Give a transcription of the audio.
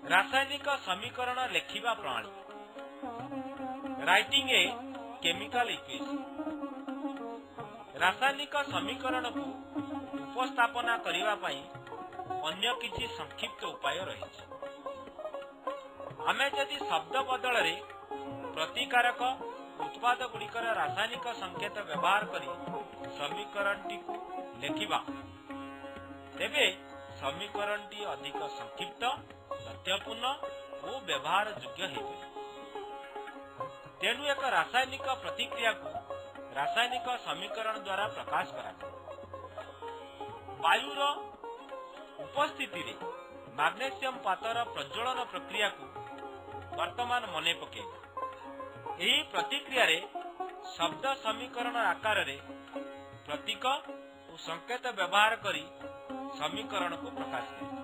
रासायनिक समीकरण लेखिबा प्रणाली राइटिंग ए केमिकल इक्वेशन। रासायनिक समीकरण को उपस्थापना करिवा पई अन्य किछि संक्षिप्त उपाय रही। आमे जदि शब्द बदल रे प्रतिकारक उत्पाद गुड़िकर रासायनिक संकेत व्यवहार करी समीकरण टी को लेखिबा तेबे समीकरण टी अधिक संक्षिप्त, तथ्यपूर्ण और व्यवहार योग्य है। तेणु एक रासायनिक प्रतिक्रिया को रासायनिक समीकरण द्वारा प्रकाश करा। वायुर उपस्थिति रे मैग्नेशियम पातर प्रज्वलन प्रक्रिया को वर्तमान मने पकेगा। यही प्रतिक्रिया रे शब्द समीकरण आकार रे प्रतीक और संकेत व्यवहार करी समीकरण को प्रकाश करे।